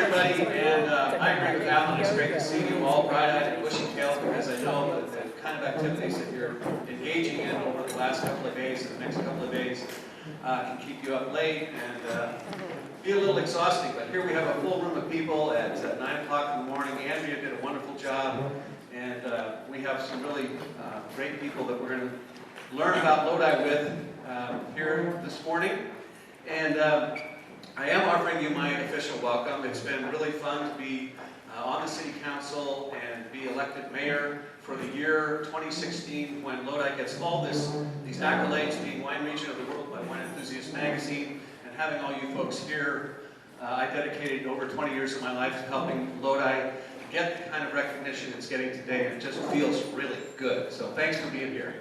everybody, and I agree with Alan. It's great to see you all bright-eyed and bushy-tailed, because I know that the kind of activities that you're engaging in over the last couple of days and the next couple of days can keep you up late and be a little exhausting. But here we have a full room of people at 9 o'clock in the morning. Andrea did a wonderful job, and we have some really great people that we're going to learn about Lodi with here this morning. And I am offering you my official welcome. It's been really fun to be on the City Council and be elected mayor for the year 2016, when Lodi gets all these accolades, being Wine Region of the World by Wine Enthusiast magazine, and having all you folks here. I dedicated over 20 years of my life to helping Lodi get the kind of recognition it's getting today, and it just feels really good. So thanks for being here.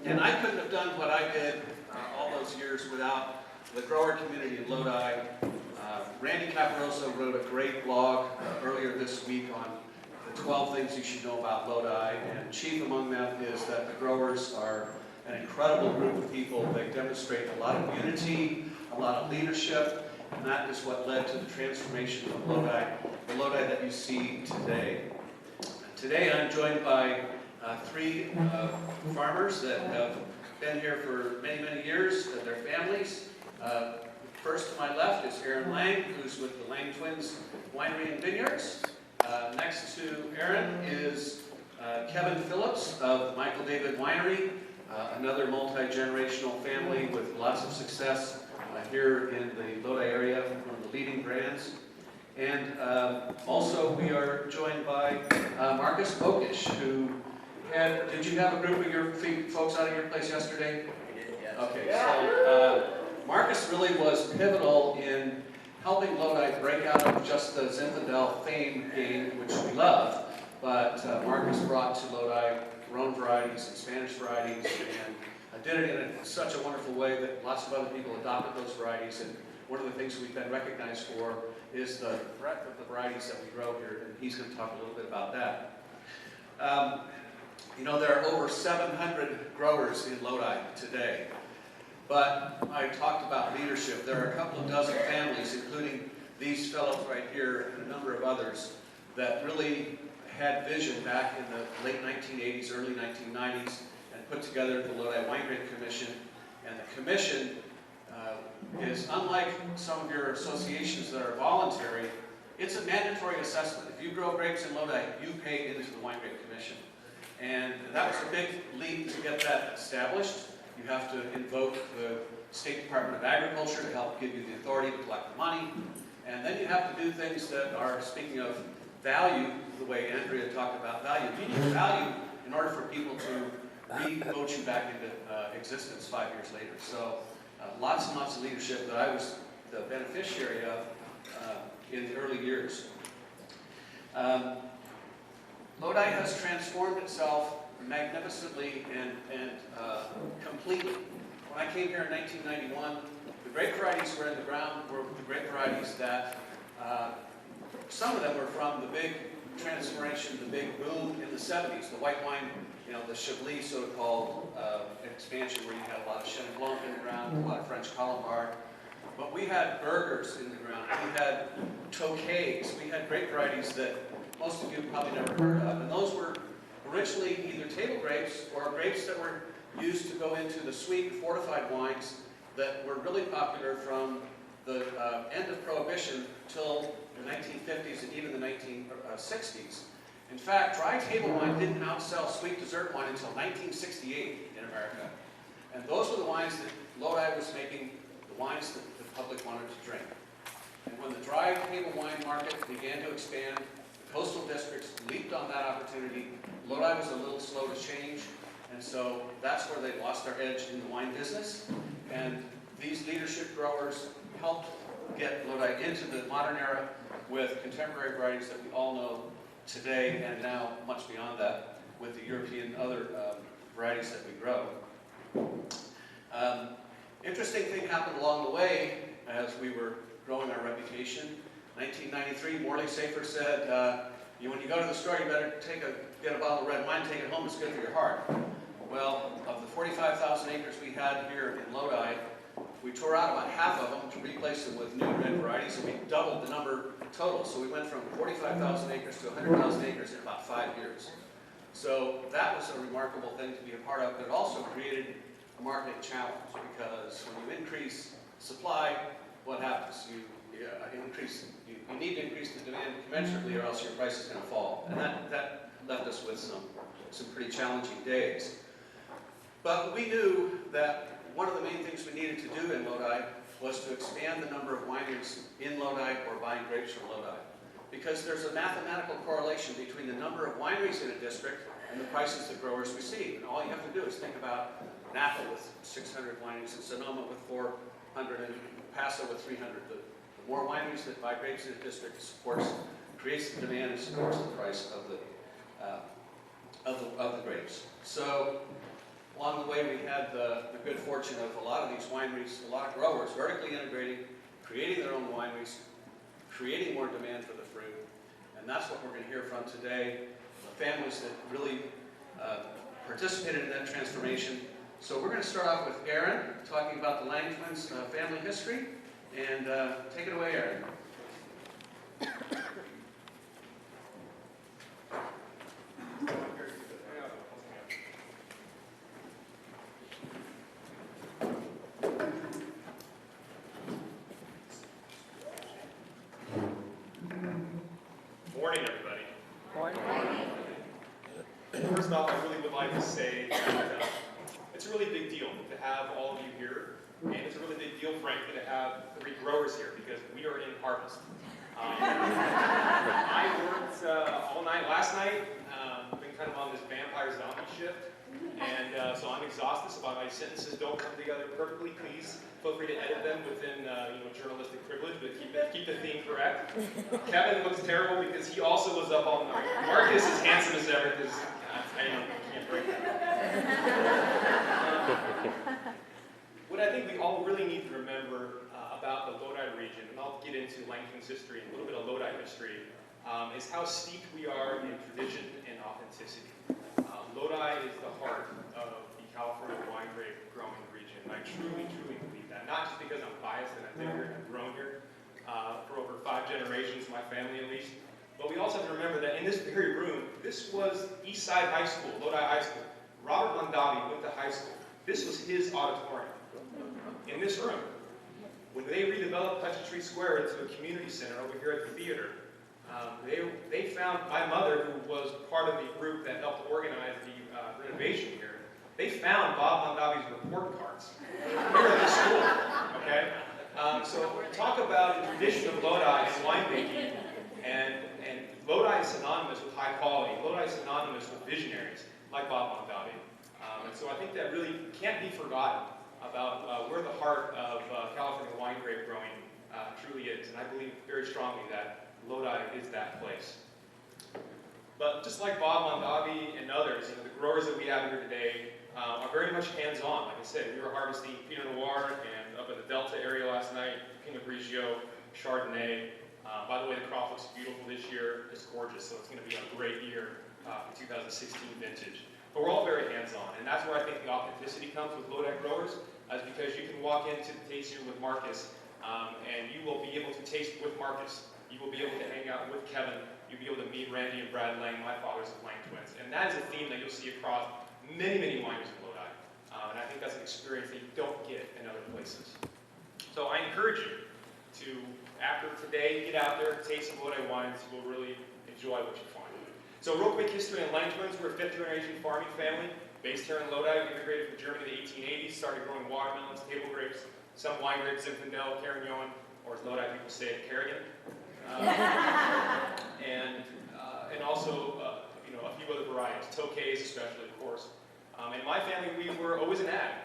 And I couldn't have done what I did all those years without the grower community in Lodi. Randy Caparoso wrote a great blog earlier this week on the 12 things you should know about Lodi, and chief among them is that the growers are an incredible group of people. They demonstrate a lot of unity, a lot of leadership, and that is what led to the transformation of Lodi, the Lodi that you see today. Today I'm joined by three farmers that have been here for many, many years, and their families. First to my left is Aaron Lange, who's with the Langetwins Winery and Vineyards. Next to Aaron is Kevin Phillips of Michael David Winery, another multi-generational family with lots of success here in the Lodi area, one of the leading brands. And also we are joined by Markus Bokisch, who did you have a group of your folks out of your place yesterday? We did, yes. Okay, so Markus really was pivotal in helping Lodi break out of just the Zinfandel fame game, which we love, but Markus brought to Lodi Rhone varieties and Spanish varieties, and did it in such a wonderful way that lots of other people adopted those varieties. And one of the things we've been recognized for is the breadth of the varieties that we grow here, and he's going to talk a little bit about that. You know, there are over 700 growers in Lodi today, but I talked about leadership. There are a couple of dozen families, including these fellows right here and a number of others, that really had vision back in the late 1980s, early 1990s, and put together the Lodi Winegrape Commission. And the commission is unlike some of your associations that are voluntary. It's a mandatory assessment. If you grow grapes in Lodi, you pay into the Winegrape Commission. And that was a big leap to get that established. You have to invoke the State Department of Agriculture to help give you the authority to collect the money. And then you have to do things that are, speaking of value, the way Andrea talked about value. You need value in order for people to re-vote you back into existence 5 years later. So lots and lots of leadership that I was the beneficiary of in the early years. Lodi has transformed itself magnificently and completely. When I came here in 1991, the grape varieties were in the ground were the grape varieties that some of them were from the big transformation, the big boom in the 70s, the white wine, you know, the Chablis so-called expansion, where you had a lot of Chenin Blanc in the ground, a lot of French Colombard. But we had burgers in the ground, we had Tokais, we had grape varieties that most of you probably never heard of, and those were originally either table grapes or grapes that were used to go into the sweet fortified wines that were really popular from the end of Prohibition till the 1950s and even the 1960s. In fact, dry table wine didn't outsell sweet dessert wine until 1968 in America. And those were the wines that Lodi was making, the wines that the public wanted to drink. And when the dry table wine market began to expand, the coastal districts leaped on that opportunity. Lodi was a little slow to change, and so that's where they lost their edge in the wine business. And these leadership growers helped get Lodi into the modern era with contemporary varieties that we all know today, and now much beyond that with the European other varieties that we grow. Interesting thing happened along the way as we were growing our reputation. 1993, Morley Safer said, when you go to the store, you better get a bottle of red wine, take it home, it's good for your heart. Well, of the 45,000 acres we had here in Lodi, we tore out about half of them to replace them with new red varieties, and we doubled the number total. So we went from 45,000 acres to 100,000 acres in about 5 years. So that was a remarkable thing to be a part of, but it also created a marketing challenge, because when you increase supply, what happens? You need to increase the demand commensurately, or else your price is going to fall. And that left us with some pretty challenging days. But we knew that one of the main things we needed to do in Lodi was to expand the number of wineries in Lodi or buying grapes from Lodi. Because there's a mathematical correlation between the number of wineries in a district and the prices that growers receive. And all you have to do is think about Napa with 600 wineries, and Sonoma with 400, and Paso with 300. The more wineries that buy grapes in a district creates the demand and supports the price of the grapes. So along the way, we had the good fortune of a lot of these wineries, a lot of growers vertically integrating, creating their own wineries, creating more demand for the fruit. And that's what we're going to hear from today, the families that really participated in that transformation. So we're going to start off with Aaron, talking about the Langetwins family history. And take it away, Aaron. Morning, everybody. Morning. First off, I really would like to say that it's a really big deal to have all of you here. And it's a really big deal, frankly, to have 3 growers here, because we are in harvest. I worked all night last night, been kind of on this vampire zombie shift, and so I'm exhausted, so my sentences don't come together perfectly. Please feel free to edit them within journalistic privilege, but keep the theme correct. Kevin looks terrible because he also was up all night. Markus is handsome as ever because I can't break that. What I think we all really need to remember about the Lodi region, and I'll get into Langetwins history and a little bit of Lodi history, is how steeped we are in tradition and authenticity. Lodi is the heart of the California winegrape growing region, and I truly, truly believe that. Not just because I'm biased and I've been here and I've grown here for over 5 generations, my family at least, but we also have to remember that in this very room, this was Eastside High School, Lodi High School. Robert Mondavi went to high school. This was his auditorium. In this room, when they redeveloped Pleasantry Square into a community center over here at the theater, they found my mother, who was part of the group that helped organize the renovation here. They found Bob Mondavi's report cards here at the school. Okay, so talk about the tradition of Lodi and winemaking, and Lodi is synonymous with high quality. Lodi is synonymous with visionaries like Bob Mondavi, and so I think that really can't be forgotten about where the heart of California wine grape growing truly is. And I believe very strongly that Lodi is that place. But just like Bob Mondavi and others, the growers that we have here today are very much hands-on. Like I said, we were harvesting Pinot Noir and up in the Delta area last night, Pinot Grigio, Chardonnay. By the way, the crop looks beautiful this year. It's gorgeous, so it's going to be a great year for 2016 vintage. But we're all very hands-on, and that's where I think the authenticity comes with Lodi growers, is because you can walk into the tasting room with Markus, and you will be able to taste with Markus. You will be able to hang out with Kevin. You'll be able to meet Randy and Brad Lange, my fathers of Langetwins. And that is a theme that you'll see across many, many wineries in Lodi. And I think that's an experience that you don't get in other places. So I encourage you to, after today, get out there, taste some Lodi wines. You will really enjoy what you find. So real quick history on Langetwins. We're a 5th generation farming family based here in Lodi. We immigrated from Germany in the 1880s, started growing watermelons, table grapes, some wine grapes, Zinfandel, Carignan, or as Lodi people say it, Carrigan. And also, a few other varieties, Tokay's especially, of course. In my family, we were always an ag,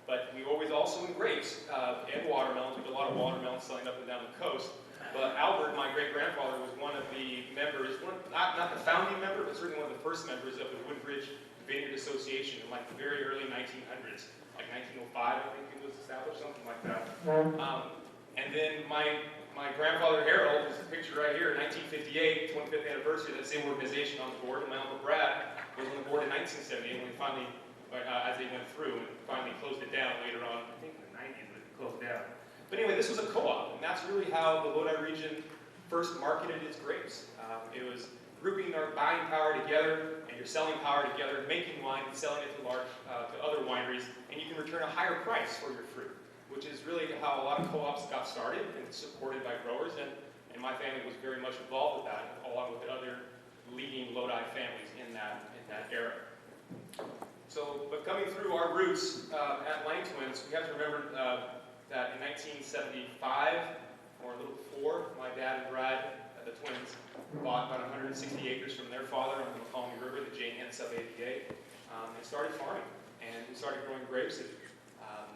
but we were always also in grapes and watermelons. We did a lot of watermelons selling up and down the coast. But Albert, my great-grandfather, was one of the members, not the founding member, but certainly one of the first members of the Woodbridge Vineyard Association in like the very early 1900s, like 1905, I think it was established, something like that. And then my grandfather Harold, there's a picture right here, 1958, 25th anniversary of that same organization on the board, and my uncle Brad was on the board in 1978 when we finally as they went through and finally closed it down later on. I think in the 90s it closed down. But anyway, this was a co-op, and that's really how the Lodi region first marketed its grapes. It was grouping our buying power together and your selling power together, making wine and selling it to other wineries, and you can return a higher price for your fruit, which is really how a lot of co-ops got started and supported by growers, and my family was very much involved with that, along with the other leading Lodi families in that era. So, but coming through our roots at Langetwins, we have to remember that in 1975, or a little before, my dad and Brad, the twins, bought about 160 acres from their father on the Lange River, the Jane N. sub-APA, and started farming. And we started growing grapes in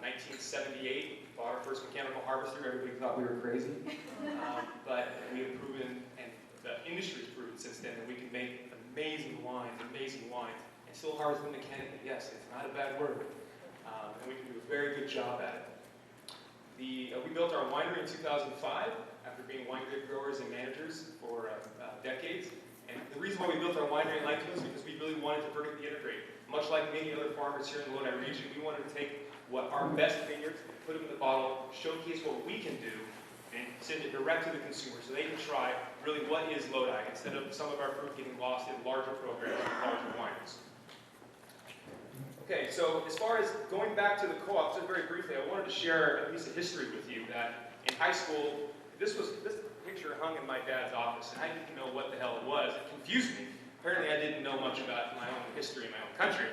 1978, bought our first mechanical harvester. Everybody thought we were crazy. But we have proven, and the industry's proven since then, that we can make amazing wines, and still harvest them mechanically. Yes, it's not a bad word. And we can do a very good job at it. We built our winery in 2005 after being winegrape growers and managers for decades. And the reason why we built our winery in Lange was because we really wanted to vertically integrate. Much like many other farmers here in the Lodi region, we wanted to take what our best vineyards, put them in the bottle, showcase what we can do, and send it direct to the consumer so they can try really what is Lodi instead of some of our fruit getting lost in larger programs and larger wineries. Okay, so as far as going back to the co-op, just very briefly, I wanted to share a piece of history with you that in high school, this picture hung in my dad's office, and I didn't know what the hell it was. It confused me. Apparently, I didn't know much about my own history in my own country.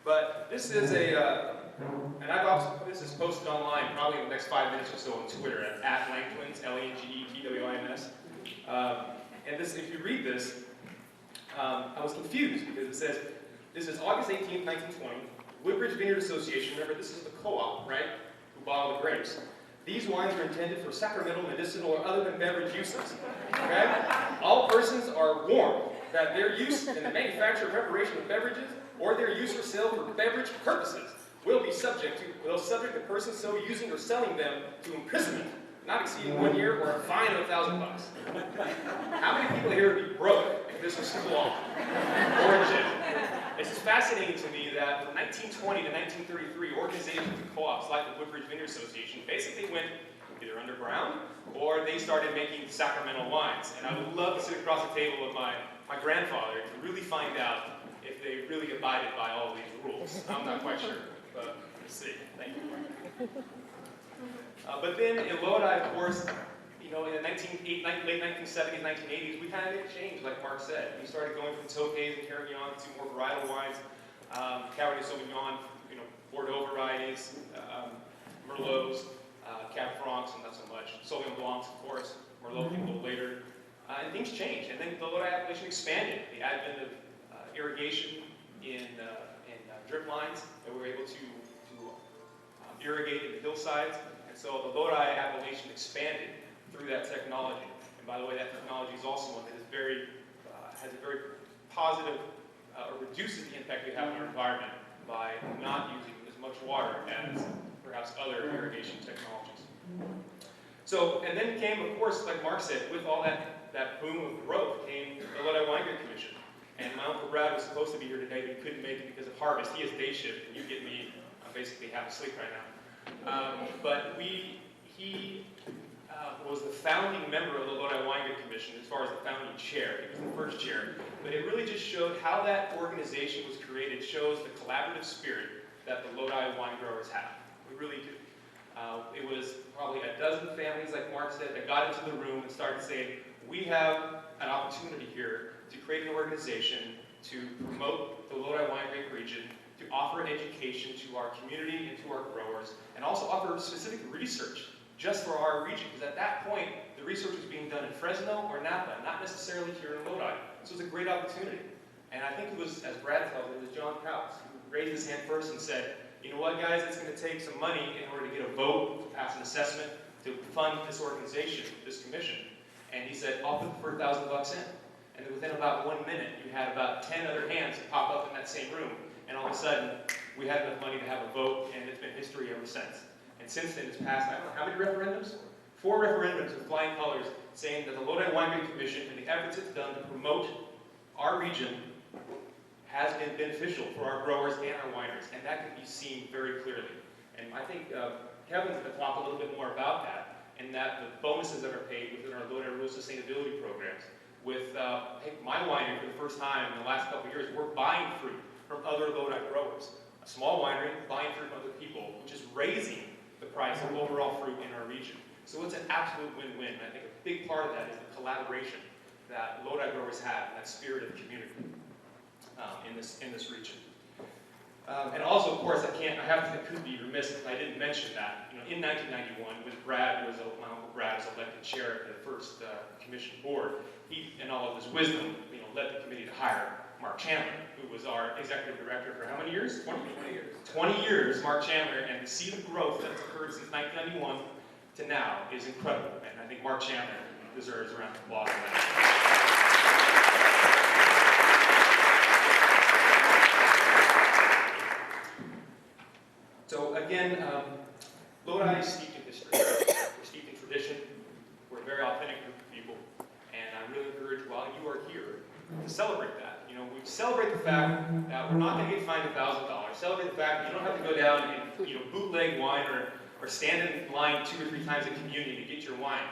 But this is this is posted online probably in the next 5 minutes or so on Twitter at Langetwins, Langetwins. And this, if you read this, I was confused because it says, this is August 18th, 1920. Woodbridge Vineyard Association, remember this is the co-op, right, who bottle the grapes. These wines are intended for sacramental, medicinal, or other than beverage uses. Okay? All persons are warned that their use in the manufacture or preparation of beverages or their use or sale for beverage purposes will subject the person so using or selling them to imprisonment, not exceeding 1 year, or a fine of $1,000. How many people here would be broke if this was still law or in jail? This is fascinating to me that from 1920 to 1933, organizations and co-ops like the Woodbridge Vineyard Association basically went either underground or they started making sacramental wines. And I would love to sit across the table with my grandfather to really find out if they really abided by all of these rules. I'm not quite sure, but let's see. Thank you. But then in Lodi, of course, you know, in the late 1970s, 1980s, we kind of made a change, like Mark said. We started going from Tokay's and carrying on to more varietal wines, Cabernet Sauvignon, you know, Bordeaux varieties, Merlots, Cab Francs, and not so much. Sauvignon Blancs, of course, Merlot came a little later. And things changed, and then the Lodi appellation expanded. The advent of irrigation in drip lines that we were able to irrigate in the hillsides. And so the Lodi appellation expanded through that technology. And by the way, that technology is also one that is has a very positive, or reduces the impact we have on our environment by not using as much water as perhaps other irrigation technologies. So, and then came, of course, like Mark said, with all that boom of growth came the Lodi Winegrape Commission. And my Uncle Brad was supposed to be here today, but he couldn't make it because of harvest. He has day shift, and you get me, I'm basically half asleep right now. But he was the founding member of the Lodi Winegrape Commission as far as the founding chair. He was the first chair. But it really just showed how that organization was created, shows the collaborative spirit that the Lodi wine growers have. We really do. It was probably a dozen families, like Mark said, that got into the room and started saying, we have an opportunity here to create an organization to promote the Lodi Winegrape region, to offer an education to our community and to our growers, and also offer specific research just for our region, because at that point, the research was being done in Fresno or Napa, not necessarily here in Lodi. So it was a great opportunity. And I think it was, as Brad tells it, was John Krause who raised his hand first and said, you know what, guys, it's going to take some money in order to get a vote, to pass an assessment, to fund this organization, this commission. And he said, I'll put the first $1,000 in. And within about 1 minute, you had about 10 other hands pop up in that same room. And all of a sudden, we had enough money to have a vote, and it's been history ever since. And since then, it's passed, I don't know, how many referendums? 4 referendums with flying colors saying that the Lodi Winegrape Commission and the efforts it's done to promote our region has been beneficial for our growers and our wineries, and that can be seen very clearly. And I think Kevin's going to talk a little bit more about that, and that the bonuses that are paid within our Lodi Rural Sustainability programs. With my winery, for the first time in the last couple of years, we're buying fruit from other Lodi growers. A small winery buying fruit from other people, which is raising the price of overall fruit in our region. So it's an absolute win-win. I think a big part of that is the collaboration that Lodi growers have and that spirit of community in this region. And also, of course, I couldn't be remiss if I didn't mention that. In 1991, when my uncle Brad was elected chair of the first commission board, he, in all of his wisdom, led the committee to hire Mark Chandler, who was our executive director for how many years? 20 years. 20 years, Mark Chandler, and to see the growth that's occurred since 1991 to now is incredible. And I think Mark Chandler deserves a round of applause for that. So again, Lodi is steeped in history. We're steeped in tradition. We're a very authentic group of people. And I really encourage, while you are here, to celebrate that. We celebrate the fact that we're not going to get fined $1,000. Celebrate the fact that you don't have to go down and bootleg wine or stand in line 2 or 3 times a community to get your wine.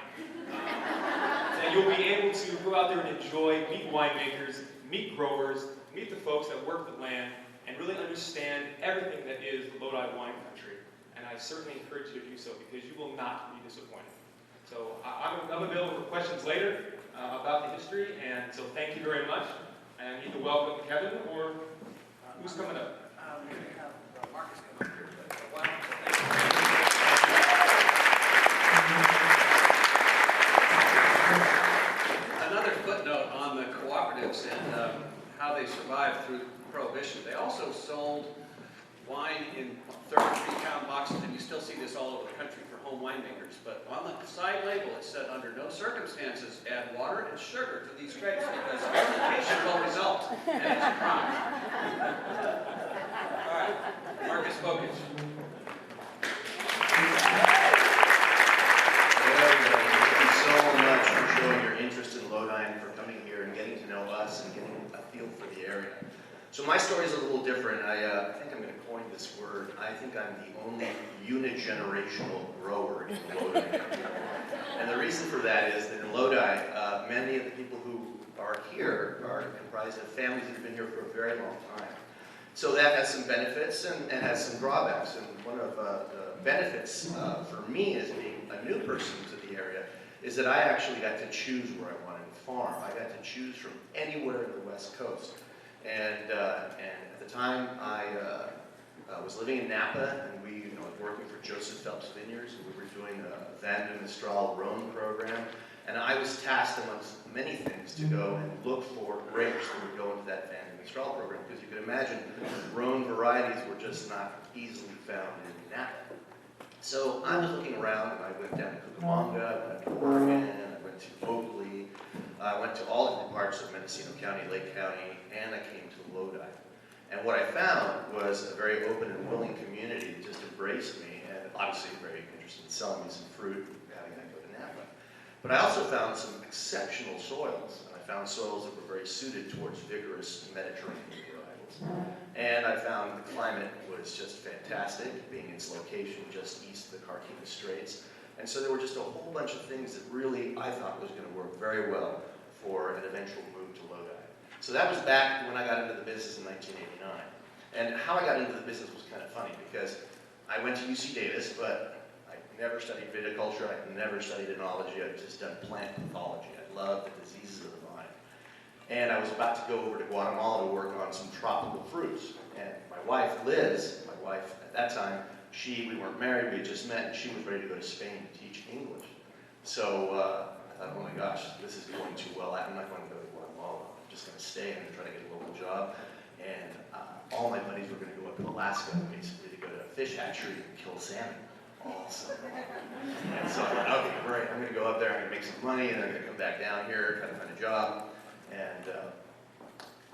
And you'll be able to go out there and enjoy, meet winemakers, meet growers, meet the folks that work the land, and really understand everything that is the Lodi wine country. And I certainly encourage you to do so, because you will not be disappointed. So I'm available for questions later about the history, and so thank you very much. And I need to welcome Kevin, or who's coming up? We're going to have Markus come up here. But another footnote on the cooperatives and how they survived through Prohibition. They also sold wine in 33-pound boxes, and you still see this all over the country for home winemakers. But on the side label, it said, under no circumstances add water and sugar to these grapes, because fermentation will result, and it's a crime. All right, Markus Bokisch. Thank you so much for showing your interest in Lodi and for coming here and getting to know us and getting a feel for the area. So my story is a little different. I think I'm going to coin this word. I think I'm the only unigenerational grower in Lodi. And the reason for that is that in Lodi, many of the people who are here are comprised of families that have been here for a very long time. So that has some benefits and has some drawbacks. And one of the benefits for me as being a new person to the area is that I actually got to choose where I wanted to farm. I got to choose from anywhere in the West Coast. And at the time, I was living in Napa, and we was working for Joseph Phillips Vineyards, and we were doing a Vin de Mistral Rhone program. And I was tasked, amongst many things, to go and look for grapes that would go into that Vin de Mistral program, because you could imagine Rhone varieties were just not easily found in Napa. So I was looking around, and I went down to Cucamonga, I went to Oregon, I went to Oakley, I went to all different parts of Mendocino County, Lake County, and I came to Lodi. And what I found was a very open and willing community that just embraced me, and obviously very interested in selling me some fruit and having that go to Napa. But I also found some exceptional soils, and I found soils that were very suited towards vigorous Mediterranean varietals. And I found the climate was just fantastic, being its location just east of the Carquinez Straits. And so there were just a whole bunch of things that really I thought was going to work very well for an eventual move to Lodi. So that was back when I got into the business in 1989. And how I got into the business was kind of funny, because I went to UC Davis, but I never studied viticulture, I never studied enology, I'd just done plant pathology. I loved the diseases of the vine. And I was about to go over to Guatemala to work on some tropical fruits. And my wife, Liz, at that time, we weren't married, we had just met, and she was ready to go to Spain to teach English. So I thought, oh my gosh, this is going too well. I'm not going to go to Guatemala. I'm just going to stay and try to get a local job. And all my buddies were going to go up to Alaska, basically, to go to a fish hatchery and kill salmon all summer long. And so I thought, okay, great, I'm going to go up there, I'm going to make some money, and then I'm going to come back down here, try to find a job. And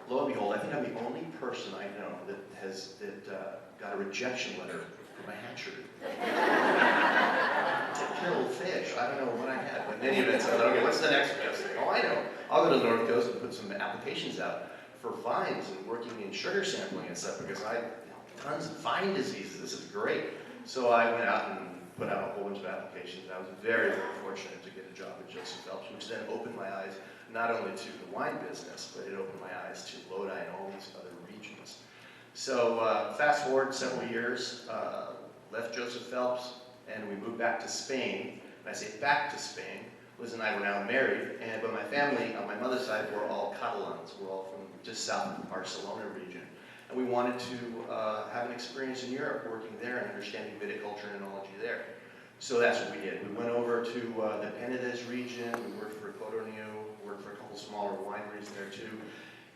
lo and behold, I think I'm the only person I know that got a rejection letter from a hatchery to kill fish. I don't know what I had, but in any event, so I thought, okay, what's the next best thing? Oh, I know. I'll go to the North Coast and put some applications out for vines and working in sugar sampling and stuff because I, tons of vine diseases, this is great. So I went out and put out a whole bunch of applications. I was very, very fortunate to get a job at Joseph Phelps, which then opened my eyes not only to the wine business, but it opened my eyes to Lodi and all these other regions. So fast forward several years, left Joseph Phelps, and we moved back to Spain. When I say back to Spain, Liz and I were now married, but my family, on my mother's side, were all Catalans. We're all from just south of the Barcelona region. And we wanted to have an experience in Europe working there and understanding viticulture and enology there. So that's what we did. We went over to the Panelists region, we worked for Codorniu, worked for a couple smaller wineries there too.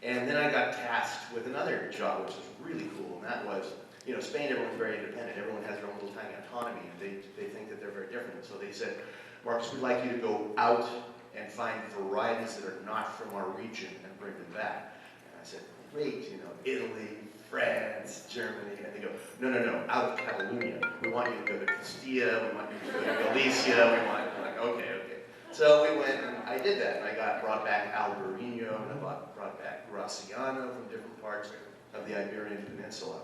And then I got tasked with another job, which was really cool, and that was, you know, Spain, everyone's very independent. Everyone has their own little tiny autonomy, and they think that they're very different. So they said, Markus, we'd like you to go out and find varieties that are not from our region and bring them back. And I said, great, you know, Italy, France, Germany, and they go, no, no, no, out of Catalonia. We want you to go to Castilla, we want you to go to Galicia, we want, like, okay, okay. So we went and I did that, and I brought back Albarino, and I brought back Graciano from different parts of the Iberian Peninsula,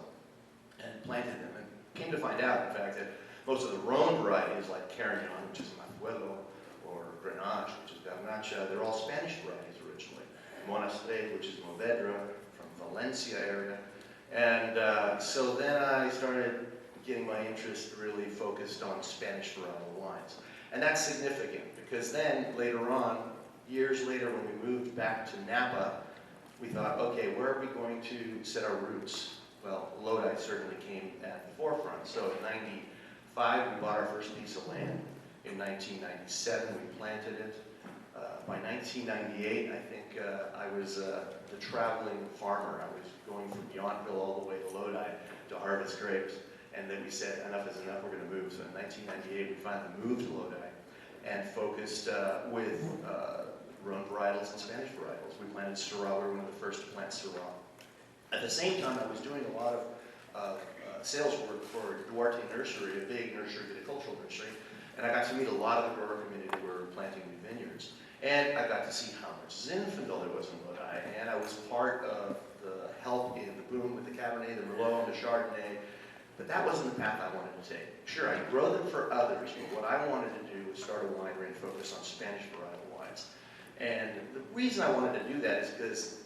and planted them. And came to find out, in fact, that most of the Rhone varieties, like Carignan, which is Mazuelo, or Grenache, which is Garnacha, they're all Spanish varieties originally. Monastrell, which is Movedra, from Valencia area. And so then I started getting my interest really focused on Spanish varietal wines. And that's significant because then later on, years later when we moved back to Napa, we thought, okay, where are we going to set our roots? Well, Lodi certainly came at the forefront. So in 95, we bought our first piece of land. In 1997, we planted it. By 1998, I think I was the traveling farmer. I was going from Yountville all the way to Lodi to harvest grapes. And then we said, enough is enough, we're going to move. So in 1998, we finally moved to Lodi and focused with Rhone varietals and Spanish varietals. We planted Syrah. We were one of the first to plant Syrah. At the same time, I was doing a lot of sales work for Duarte Nursery, a big nursery, viticultural nursery. And I got to meet a lot of the grower community who were planting new vineyards. And I got to see how much Zinfandel there was in Lodi. And I was part of the help in the boom with the Cabernet, the Merlot, and the Chardonnay. But that wasn't the path I wanted to take. Sure, I'd grow them for others, but what I wanted to do was start a winery and focus on Spanish varietal wines. And the reason I wanted to do that is because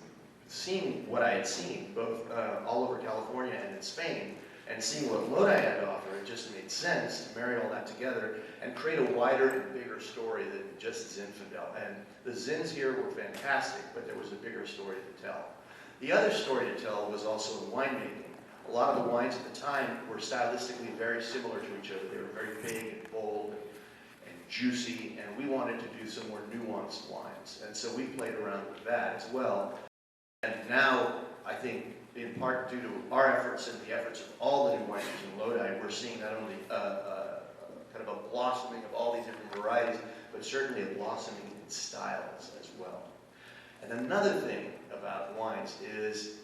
seeing what I had seen, both all over California and in Spain, and seeing what Lodi had to offer, it just made sense to marry all that together and create a wider and bigger story than just Zinfandel. And the Zins here were fantastic, but there was a bigger story to tell. The other story to tell was also in winemaking. A lot of the wines at the time were stylistically very similar to each other. They were very big and bold and juicy, and we wanted to do some more nuanced wines. And so we played around with that as well. And now, I think, in part due to our efforts and the efforts of all the new wineries in Lodi, we're seeing not only kind of a blossoming of all these different varieties, but certainly a blossoming in styles as well. And another thing about wines is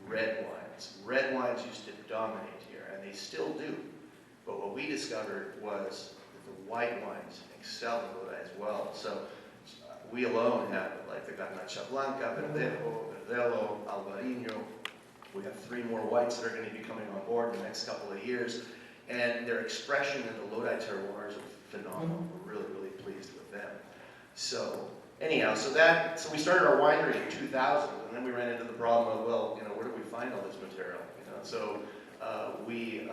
red wines. Red wines used to dominate here, and they still do. But what we discovered was that the white wines excel in Lodi as well. So we alone have like the Garnacha Blanca, Verdejo, Verdelho, Albarino. We have 3 more whites that are going to be coming on board in the next couple of years. And their expression in the Lodi terroirs are phenomenal. We're really, really pleased with them. So anyhow, so we started our winery in 2000, and then we ran into the problem of, well, you know, where do we find all this material? You know, so we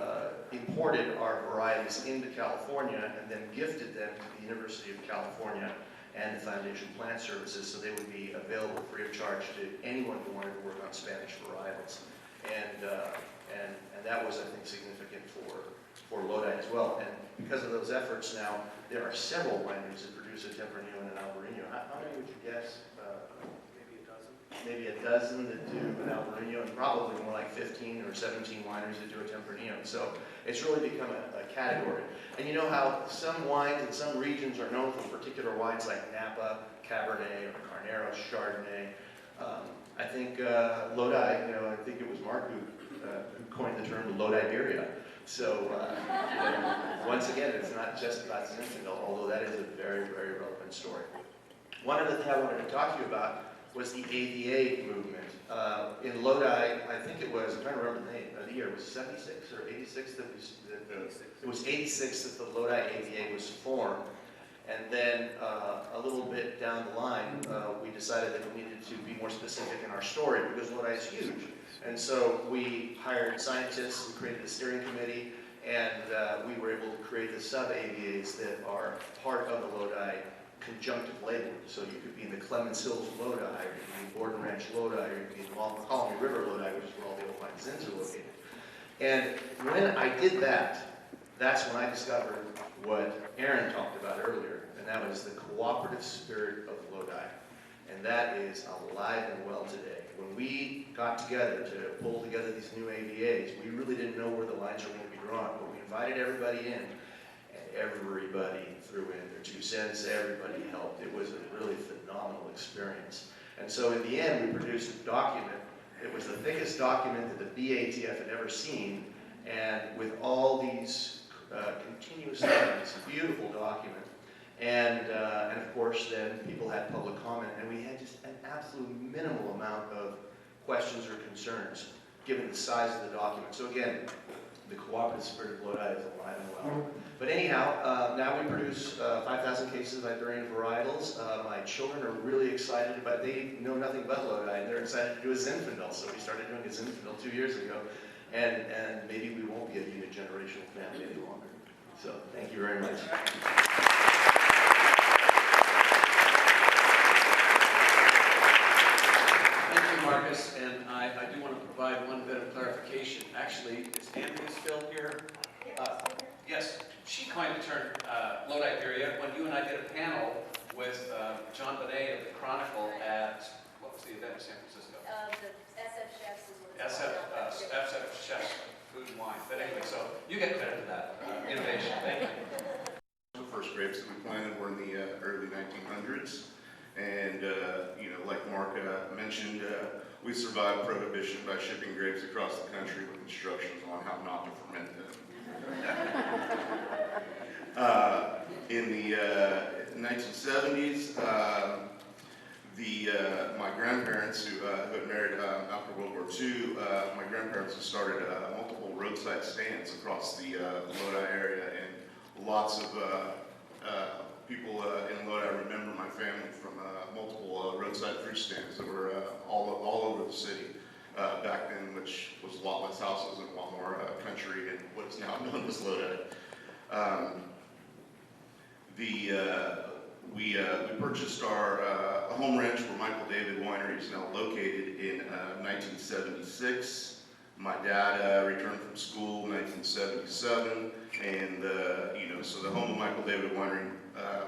imported our varieties into California and then gifted them to the University of California and the Foundation Plant Services, so they would be available free of charge to anyone who wanted to work on Spanish varietals. And that was, I think, significant for Lodi as well. And because of those efforts now, there are several wineries that produce a Tempranillo and an Albarino. How many would you guess? Maybe a dozen. Maybe a dozen that do an Albarino, and probably more like 15 or 17 wineries that do a Tempranillo. So it's really become a category. And you know how some wines in some regions are known for particular wines like Napa, Cabernet, or Carnero, Chardonnay. I think Lodi, you know, I think it was Mark who coined the term Lodiberia. So you know, once again, it's not just about Zinfandel, although that is a very, very relevant story. One other thing I wanted to talk to you about was the AVA movement. In Lodi, I think it was, I'm trying to remember the name, the year, it was 76 or 86 that it was 86 that the Lodi AVA was formed. And then a little bit down the line, we decided that we needed to be more specific in our story because Lodi is huge. And so we hired scientists, we created a steering committee, and we were able to create the sub-AVAs that are part of the Lodi conjunctive labeling. So you could be in the Clemens Hills Lodi, or you could be in Borden Ranch Lodi, or you could be in the Colony River Lodi, which is where all the old fine zins are located. And when I did that, that's when I discovered what Aaron talked about earlier, and that was the cooperative spirit of Lodi. And that is alive and well today. When we got together to pull together these new AVAs, we really didn't know where the lines were going to be drawn, but we invited everybody in, and everybody threw in their 2 cents, everybody helped. It was a really phenomenal experience. And so in the end, we produced a document. It was the thickest document that the BATF had ever seen, and with all these continuous studies, a beautiful document. And of course, then people had public comment, and we had just an absolute minimal amount of questions or concerns, given the size of the document. So again, the cooperative spirit of Lodi is alive and well. But anyhow, now we produce 5,000 cases of Iberian varietals. My children are really excited, but they know nothing about Lodi, and they're excited to do a Zinfandel. So we started doing a Zinfandel 2 years ago, and maybe we won't be a unigenerational family any longer. So thank you very much. Thank you, Markus, and I do want to provide one bit of clarification. Actually, is Anthony still here? Yes, she coined the term Lodi period when you and I did a panel with John Bonet of the Chronicle at, what was the event in San Francisco? The SF Chefs is what it's called. SF Chefs, Food and Wine. But anyway, so you get credit for that innovation. Thank you. The first grapes that we planted were in the early 1900s. And, you know, like Mark mentioned, we survived prohibition by shipping grapes across the country with instructions on how not to ferment them. In the 1970s, my grandparents, who had married after World War II, my grandparents had started multiple roadside stands across the Lodi area, and lots of people in Lodi remember my family from multiple roadside fruit stands that were all over the city back then, which was a lot less houses and a lot more country and what is now known as Lodi. We purchased our home ranch where Michael David Winery is now located in 1976. My dad returned from school in 1977, and you know, so the home of Michael David Winery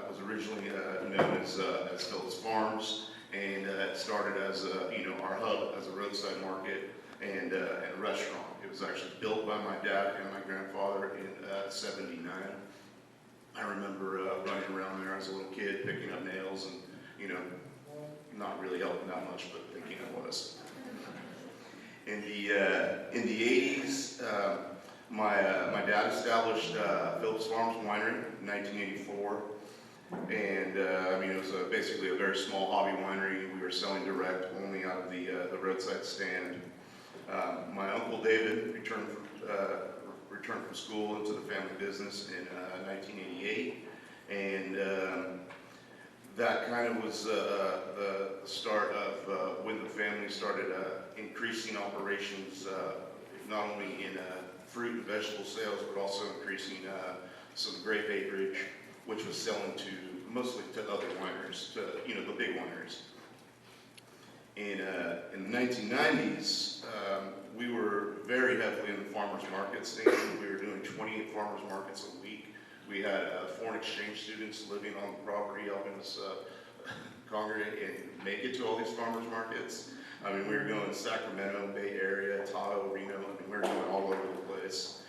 was originally known as Phillips Farms, and it started as you know, our hub as a roadside market and a restaurant. It was actually built by my dad and my grandfather in '79. I remember running around there as a little kid, picking up nails, and you know, not really helping that much, but thinking it was. In the 80s, my dad established Phillips Farms Winery in 1984, and I mean, it was basically a very small hobby winery. We were selling direct only out of the roadside stand. My uncle David returned from school into the family business in 1988, and that kind of was the start of when the family started increasing operations, not only in fruit and vegetable sales, but also increasing some grape acreage, which was selling mostly to other wineries, to you know, the big wineries. In the 1990s, we were very heavily in the farmers market scene. We were doing 28 farmers markets a week. We had foreign exchange students living on the property, helping us congregate and make it to all these farmers markets. I mean, we were going to Sacramento, Bay Area, Tahoe, Reno. I mean, we were going all over the place.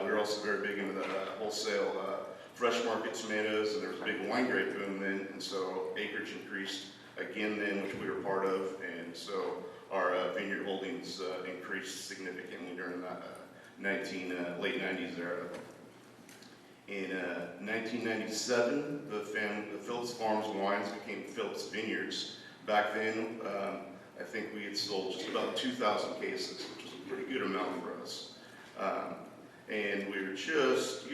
We were also very big into the wholesale fresh market tomatoes, and there was a big wine grape boom then, and so acreage increased again then, which we were part of, and so our vineyard holdings increased significantly during that late 90s era. In 1997, the Phillips Farms wines became Phillips Vineyards Back then, I think we had sold just about 2,000 cases, which was a pretty good amount for us. And we were just,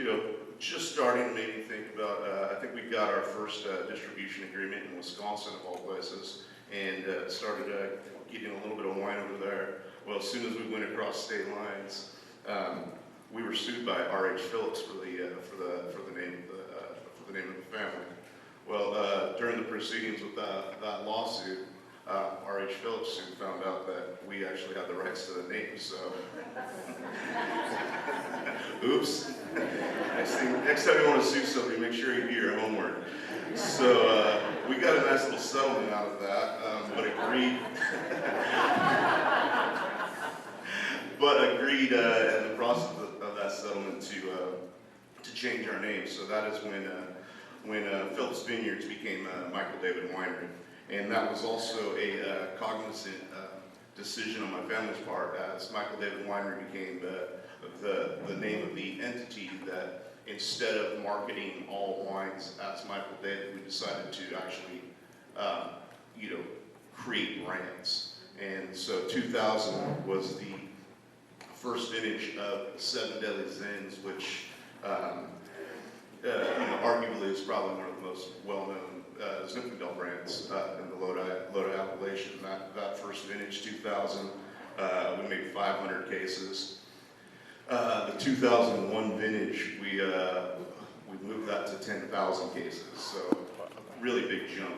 just starting to maybe think about, I think we got our first distribution agreement in Wisconsin, of all places, and started getting a little bit of wine over there. Well, as soon as we went across state lines, we were sued by R.H. Phillips for the name of the family. Well, during the proceedings with that lawsuit, R.H. Phillips soon found out that we actually had the rights to the name, so oops. Next time you want to sue somebody, make sure you do your homework. So we got a nice little settlement out of that, but agreed in the process of that settlement to change our name. So that is when Phillips Vineyards became Michael David Winery. And that was also a cognizant decision on my family's part, as Michael David Winery became the name of the entity, that instead of marketing all wines as Michael David, we decided to actually, create brands. And so 2000 was the first vintage of 7 Deadly Sins, which arguably is probably one of the most well-known Zinfandel brands in the Lodi appellation. That first vintage, 2000, we made 500 cases. The 2001 vintage, we moved that to 10,000 cases. So a really big jump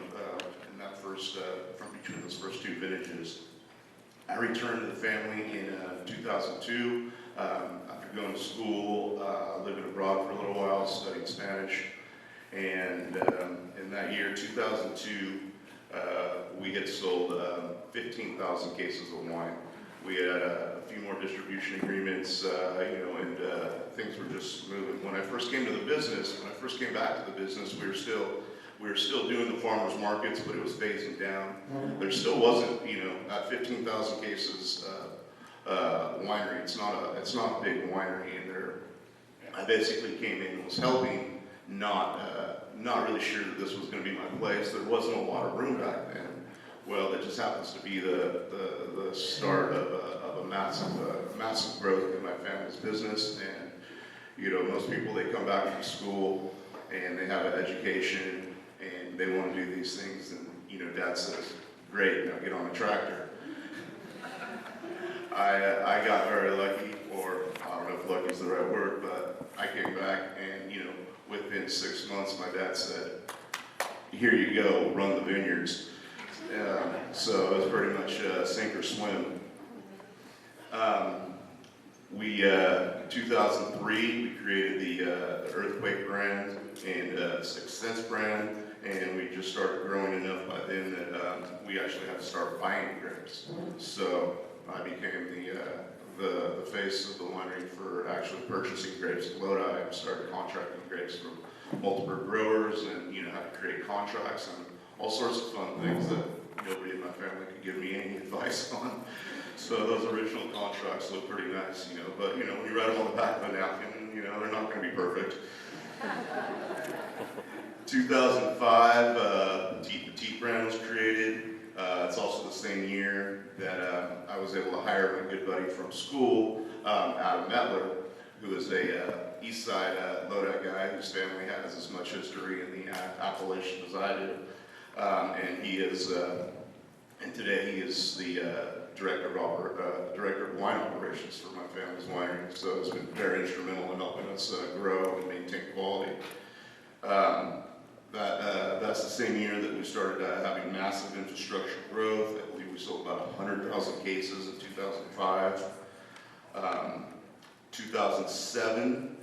in that first, from between those first two vintages. I returned to the family in 2002 after going to school, living abroad for a little while, studying Spanish. And in that year, 2002, we had sold 15,000 cases of wine. We had a few more distribution agreements, and things were just moving. When I first came to the business, when I first came back to the business, we were still doing the farmers markets, but it was phasing down. There still wasn't, at 15,000 cases winery. It's not a big winery, and I basically came in and was helping. Not really sure that this was going to be my place. There wasn't a lot of room back then. Well, it just happens to be the start of a massive growth in my family's business. And most people, they come back from school and they have an education and they want to do these things. And Dad says, "Great, now get on the tractor." I got very lucky, or I don't know if lucky is the right word, but I came back and within 6 months, my dad said, "Here you go, run the vineyards." So it was pretty much sink or swim. In 2003, we created the Earthquake brand and Sixth Sense brand, and we just started growing enough by then that we actually had to start buying grapes. So I became the face of the winery for actually purchasing grapes at Lodi. I started contracting grapes from multiple growers, and had to create contracts and all sorts of fun things that nobody in my family could give me any advice on. So those original contracts look pretty nice, but when you write them on the back of a napkin, they're not going to be perfect. 2005, the Petite brand was created. It's also the same year that I was able to hire my good buddy from school, Adam Metler, who is a East Side Lodi guy whose family has as much history in the appellation as I do. And he is, and today he is the director of wine operations for my family's winery. So it's been very instrumental in helping us grow and maintain quality. That's the same year that we started having massive infrastructure growth. I believe we sold about 100,000 cases in 2005. 2007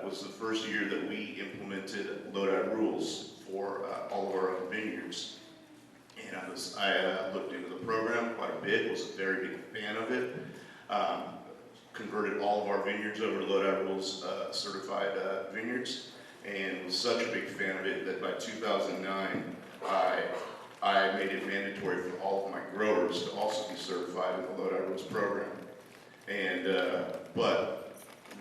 was the first year that we implemented Lodi rules for all of our own vineyards. And I looked into the program quite a bit, was a very big fan of it. Converted all of our vineyards over to Lodi rules certified vineyards. And was such a big fan of it that by 2009, I made it mandatory for all of my growers to also be certified in the Lodi Rules program. And but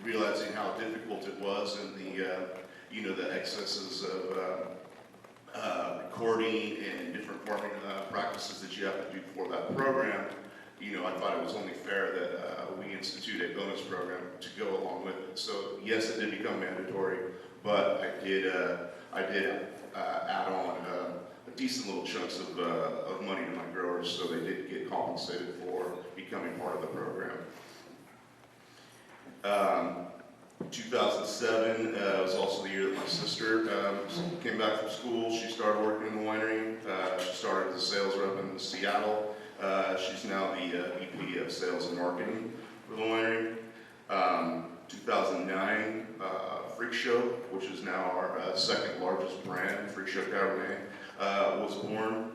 realizing how difficult it was and the the excesses recording and different farming practices that you have to do for that program, you know, I thought it was only fair that we institute a bonus program to go along with it. So yes, it did become mandatory, but I did add on a decent little chunks of money to my growers, so they did get compensated for becoming part of the program. 2007 was also the year that my sister came back from school. She started working in the winery. She started as a sales rep in Seattle. She's now the VP of Sales and Marketing for the winery. 2009, Freak Show, which is now our second largest brand, Freak Show Cabernet, was born.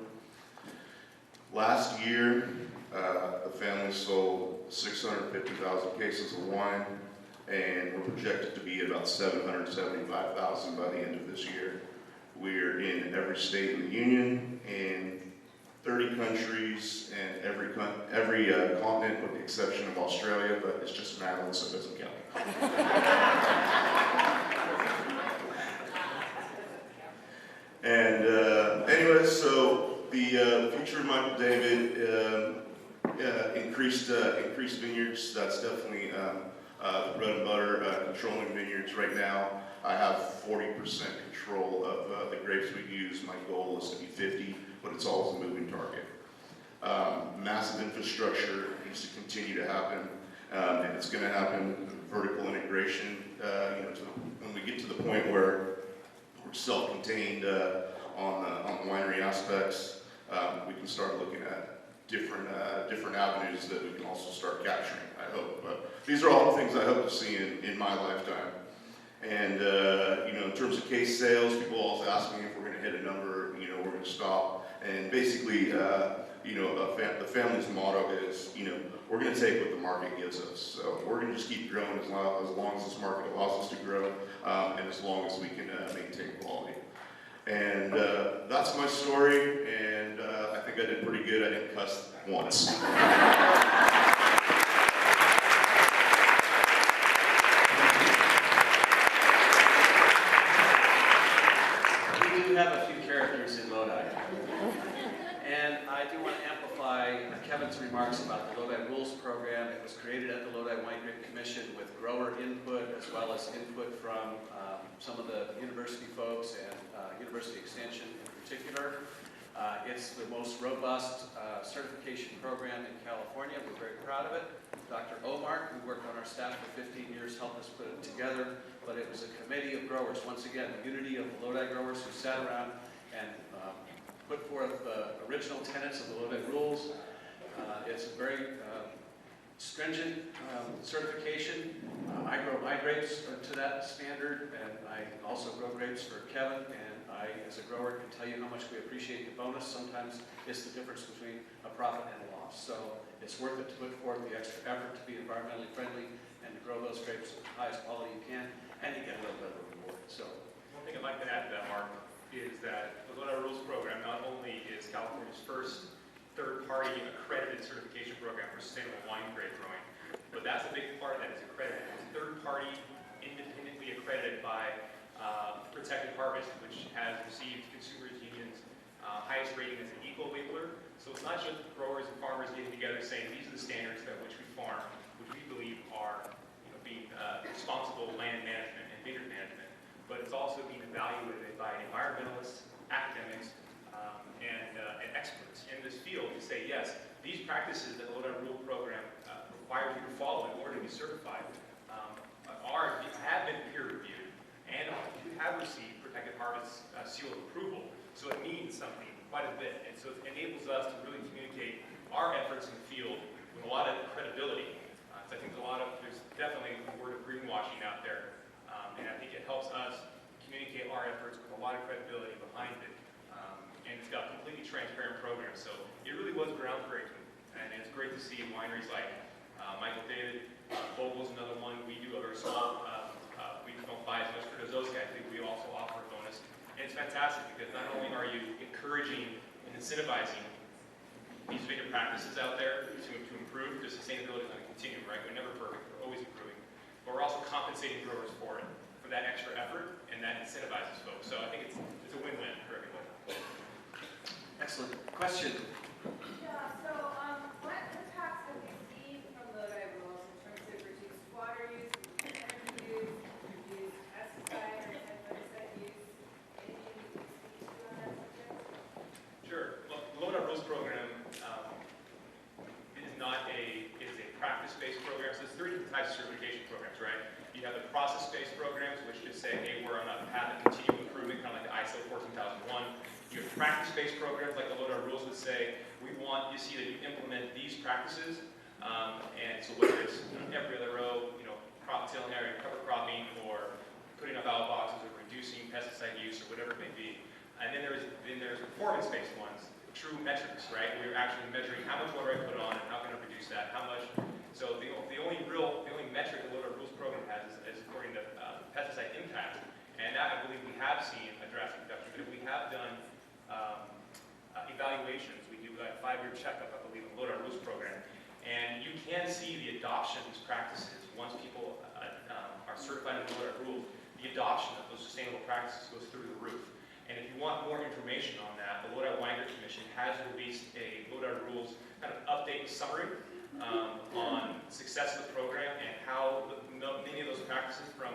Last year, the family sold 650,000 cases of wine, and we're projected to be about 775,000 by the end of this year. We're in every state in the union, in 30 countries, and every continent with the exception of Australia, but it's just Madeline, so it doesn't count. And anyway, so the future of Michael David, increased vineyards. That's definitely the bread and butter. Controlling vineyards right now. I have 40% control of the grapes we use. My goal is to be 50, but it's always a moving target. Massive infrastructure needs to continue to happen, and it's going to happen. Vertical integration. You know, when we get to the point where we're self-contained on the winery aspects, we can start looking at different avenues that we can also start capturing, I hope. But these are all the things I hope to see in my lifetime. And you know, in terms of case sales, people always ask me if we're going to hit a number, you know, we're going to stop. And basically, you know, the family's motto is, you know, we're going to take what the market gives us. So we're going to just keep growing as long as this market allows us to grow, and as long as we can maintain quality. And that's my story, and I think I did pretty good. I didn't cuss once. We do have a few characters in Lodi. And I do want to amplify Kevin's remarks about the Lodi Rules program. It was created at the Lodi Winegrape Commission with grower input as well as input from some of the university folks and University Extension in particular. It's the most robust certification program in California. We're very proud of it. Dr. Omar, who worked on our staff for 15 years, helped us put it together. But it was a committee of growers, once again, the unity of the Lodi growers who sat around and put forth the original tenets of the Lodi Rules. It's a very stringent certification. I grow my grapes to that standard, and I also grow grapes for Kevin, and I, as a grower, can tell you how much we appreciate the bonus. Sometimes it's the difference between a profit and a loss. So it's worth it to put forth the extra effort to be environmentally friendly and to grow those grapes at the highest quality you can, and you get a little bit of a reward. So One thing I'd like to add to that, Mark, is that the Lodi Rules program not only is California's first third-party accredited certification program for sustainable wine grape growing, but that's a big part of that, is accredited. It's third-party, independently accredited by Protected Harvest, which has received Consumers Union's highest rating as an eco-labeler. So it's not just growers and farmers getting together saying these are the standards at which we farm, which we believe are, you know, being responsible land management and vineyard management, but it's also being evaluated by environmentalists, academics, and experts in this field to say, yes, these practices that the Lodi Rule program requires you to follow in order to be certified have been peer-reviewed and have received Protected Harvest seal of approval. So it means something quite a bit, and so it enables us to really communicate our efforts in the field with a lot of credibility. So I think there's definitely a word of greenwashing out there, and I think it helps us communicate our efforts with a lot of credibility behind it. And it's got a completely transparent program, so it really was groundbreaking. And it's great to see wineries like Michael David, Vogel's another one. We do a very small, we don't buy as much for those guys. We also offer a bonus. And it's fantastic because not only are you encouraging and incentivizing these vineyard practices out there to improve, because sustainability is going to continue, right? We're never perfect, we're always improving. But we're also compensating growers for it, for that extra effort, and that incentivizes folks. So I think it's a win-win for everybody. Excellent. Question? Yeah, so what impacts have you seen from Lodi rules in terms of reduced water use, energy use, reduced pesticide or insecticide use? Anything you can speak to on that subject? Sure. Well, the Lodi Rules program is a practice-based program. So there's 3 different types of certification programs, right? You have the process-based programs, which just say, hey, we're on a path of continual improvement, kind of like the ISO 14001. You have practice-based programs, like the Lodi Rules would say, we want you to see that you implement these practices. And so whether it's every other row, crop tilling area, cover cropping, or putting up owl boxes, or reducing pesticide use, or whatever it may be. And then there's performance-based ones, true metrics, right? We're actually measuring how much water I put on and how can I reduce that, how much. So the only metric the Lodi Rules program has is according to pesticide impact. And that, I believe, we have seen a drastic reduction. But if we have done evaluations, we do a 5-year checkup, I believe, in the Lodi Rules program. And you can see the adoption of these practices. Once people are certified in the Lodi Rules, the adoption of those sustainable practices goes through the roof. And if you want more information on that, the Lodi Winegrape Commission has released a Lodi Rules kind of update summary on success of the program and how many of those practices, from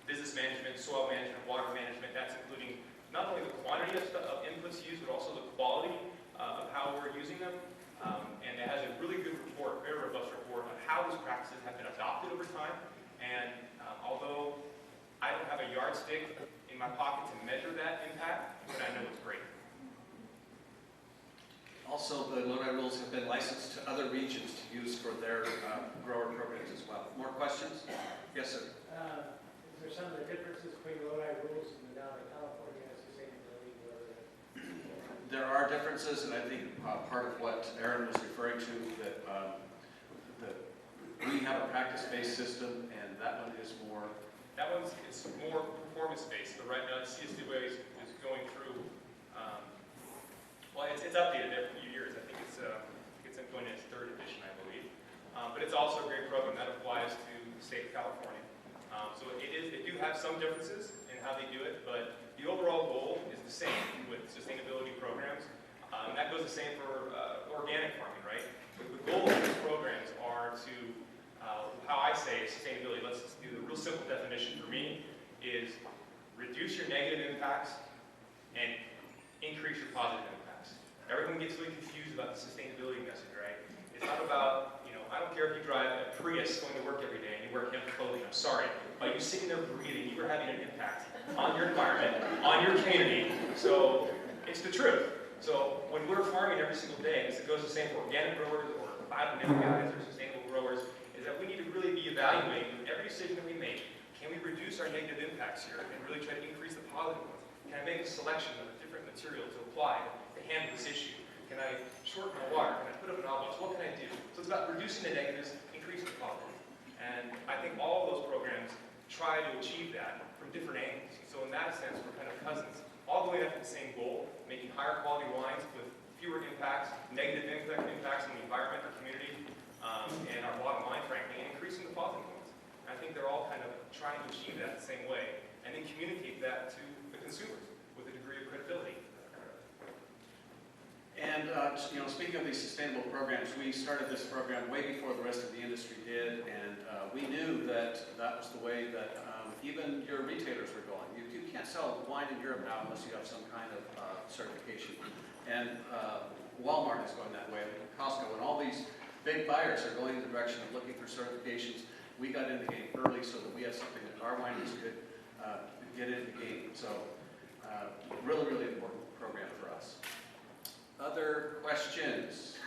business management, soil management, water management, that's including not only the quantity of inputs used, but also the quality of how we're using them. And it has a really good report, very robust report on how those practices have been adopted over time. And although I don't have a yardstick in my pocket to measure that impact, but I know it's great. Also, the Lodi Rules have been licensed to other regions to use for their grower programs as well. More questions? Yes, sir. Is there some of the differences between Lodi Rules and the down in California sustainability? There are differences, and I think part of what Aaron was referring to, that we have a practice-based system, and that one is more. That one's it's more performance-based, but right now CSWA is going through. Well, it's updated every few years. I think it's going in its 3rd edition, I believe. But it's also a great program that applies to the state of California. So they do have some differences in how they do it, but the overall goal is the same with sustainability programs. And that goes the same for organic farming, right? The goal of these programs are to, how I say sustainability, let's do the real simple definition for me, is reduce your negative impacts and increase your positive impacts. Everyone gets really confused about the sustainability message, right? It's not about, I don't care if you drive a Prius going to work every day and you wear hemp clothing, I'm sorry. By you sitting there breathing, you are having an impact on your environment, on your community. So it's the truth. So when we're farming every single day, it goes the same for organic growers or biodynamic guys or sustainable growers, is that we need to really be evaluating every decision that we make. Can we reduce our negative impacts here and really try to increase the positive ones? Can I make a selection of a different material to apply to handle this issue? Can I shorten my water? Can I put up an outbox? What can I do? So it's about reducing the negatives, increasing the positives. And I think all of those programs try to achieve that from different angles. So in that sense, we're kind of cousins, all the way up to the same goal, making higher quality wines with fewer impacts, negative impacts on the environment, our community, and our bottom line, frankly, and increasing the positive ones. And I think they're all kind of trying to achieve that the same way, and then communicate that to the consumers with a degree of credibility. And speaking of these sustainable programs, we started this program way before the rest of the industry did, and we knew that that was the way that even your retailers were going. You can't sell wine in Europe now unless you have some kind of certification. And Walmart is going that way, Costco, and all these big buyers are going in the direction of looking for certifications. We got in the game early so that we had something that our wineries could get in the game. So really, really important program for us. Other questions?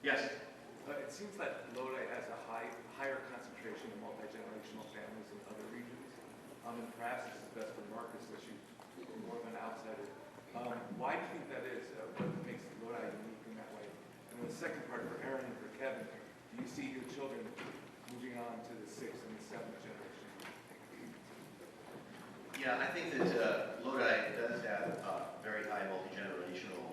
Yes? It seems that Lodi has a higher concentration of multi-generational families than other regions. And perhaps this is best for Markus, that you more of an outsider. Why do you think that is? What makes Lodi unique in that way? And the second part for Aaron and for Kevin, do you see your children moving on to the 6th and the 7th generation? Yeah, I think that Lodi does have very high multi-generational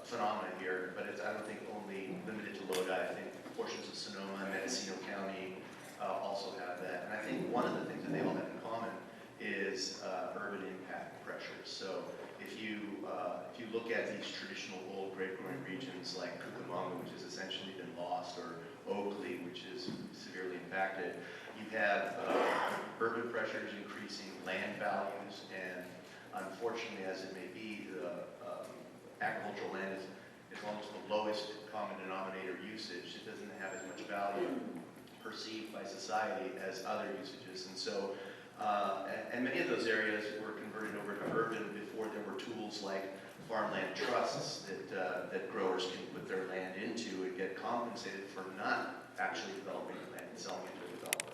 phenomena here, but I don't think only limited to Lodi. I think portions of Sonoma and Mendocino County also have that. And I think one of the things that they all have in common is urban impact pressures. So if you look at these traditional old grape growing regions like Cucamonga, which has essentially been lost, or Oakley, which is severely impacted, you have urban pressures increasing land values, and unfortunately, as it may be, the agricultural land is almost the lowest common denominator usage. It doesn't have as much value perceived by society as other usages. And so, and many of those areas were converted over to urban before there were tools like farmland trusts that growers can put their land into and get compensated for not actually developing the land and selling it to a developer.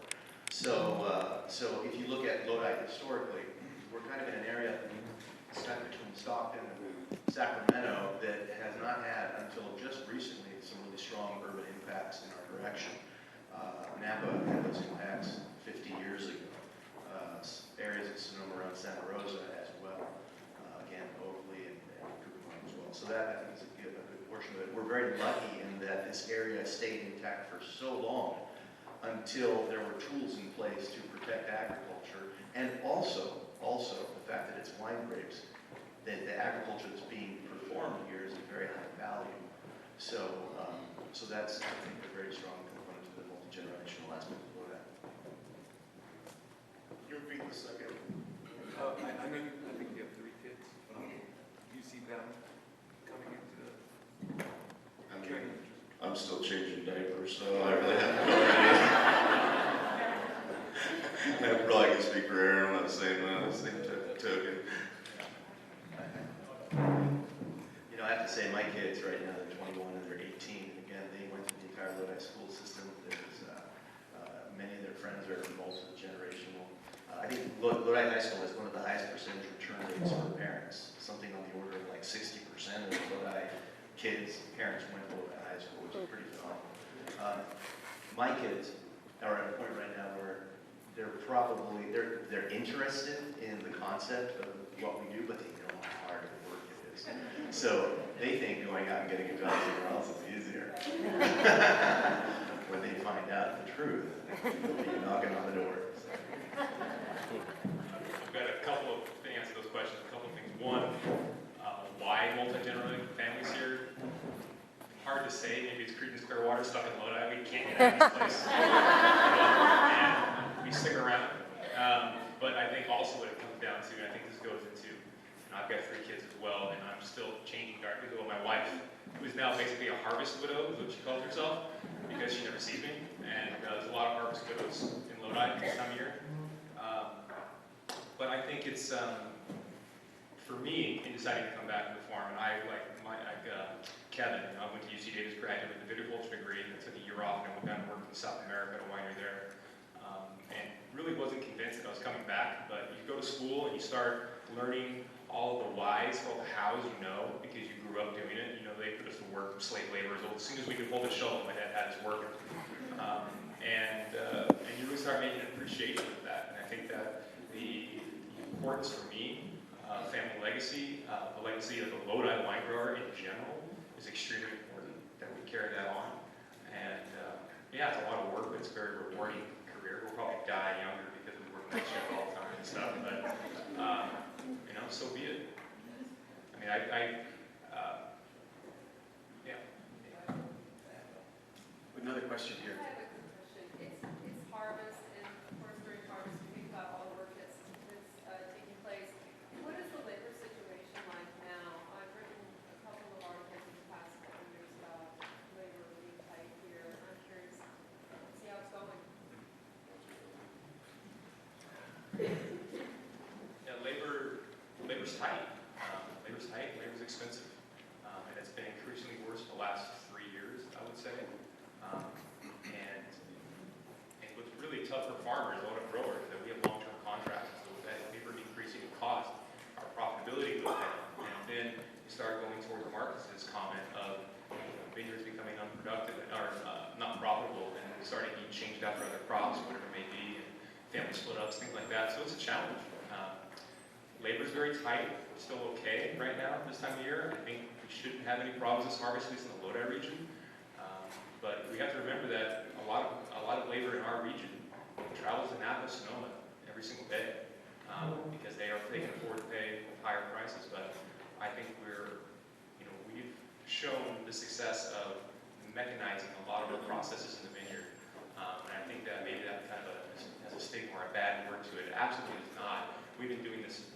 So if you look at Lodi historically, we're kind of in an area stuck between Stockton and Sacramento that has not had, until just recently, some really strong urban impacts in our direction. Napa had those impacts 50 years ago. Areas of Sonoma around Santa Rosa as well. Again, Oakley and Cucamonga as well. So that, I think, is a good portion of it. We're very lucky in that this area stayed intact for so long until there were tools in place to protect agriculture, and also the fact that it's wine grapes, that the agriculture that's being performed here is of very high value. So that's, I think, a very strong component to the multi-generational aspect of Lodi. You repeat the second. I know I think you have 3 kids. Do you see them coming into the training? I'm still changing diapers, so I really have no idea. I probably can speak for Aaron on that same token. You know, I have to say, my kids right now, they're 21 and they're 18. And again, they went through the entire Lodi school system. There's many of their friends are multi-generational. I think Lodi High School has one of the highest percentage return rates for parents, something on the order of like 60% of Lodi kids, parents went to Lodi High School, which is pretty phenomenal. My kids are at a point right now where they're interested in the concept of what we do, but they know how hard work it is. So they think going out and getting a job somewhere else is easier. When they find out the truth, you're knocking on the door. I've got a couple of, to answer those questions, a couple of things. One, why multi-generational families here? Hard to say. Maybe it's Creedence Clearwater stuck in Lodi. We can't get out of this place. And we stick around. But I think also what it comes down to, and I think this goes into, I've got 3 kids as well, and I'm still changing darkly. Well, my wife, who is now basically a harvest widow, is what she calls herself, because she never sees me. And there's a lot of harvest widows in Lodi this time of year. But I think it's, for me, in deciding to come back to the farm, and Kevin, I went to UC Davis, graduated with a viticulture degree, and I took a year off and I went down and worked in South America at a winery there. And really wasn't convinced that I was coming back, but you go to school and you start learning all of the whys, all the hows you know, because you grew up doing it. You know, they put us to work, slave laborers. As soon as we could hold a shovel, my dad had us working. And you really start making an appreciation of that. And I think that the importance for me, family legacy, the legacy of the Lodi wine grower in general, is extremely important, that we carry that on. And yeah, it's a lot of work, but it's a very rewarding career. We'll probably die younger because we work night shift all the time and stuff, but you know, so be it. I mean, yeah. Another question here. I have a quick question. It's harvest, and of course during harvest we think about all the work that's taking place. What is the labor situation like now? I've written a couple of articles in the past couple of years about labor being tight here. I'm curious to see how it's going. Yeah, labor's tight. Labor's tight. Labor's expensive, and it's been increasingly worse for the last 3 years, I would say. And what's really tough for farmers, a lot of growers, that we have long-term contracts, so that labor increasing in cost, our profitability goes down, and then you start going towards Markus's comment of vineyards becoming unproductive or not profitable, and starting being changed out for other crops, whatever it may be, and family split-ups, things like that. So it's a challenge. Labor's very tight. We're still okay right now this time of year. I think we shouldn't have any problems this harvest, at least in the Lodi region. But we have to remember that a lot of labor in our region travels to Napa, Sonoma every single day because they can afford to pay higher prices. But I think we're shown the success of mechanizing a lot of our processes in the vineyard. And I think that maybe that kind of has a stigma or a bad word to it. It absolutely is not. We've been doing this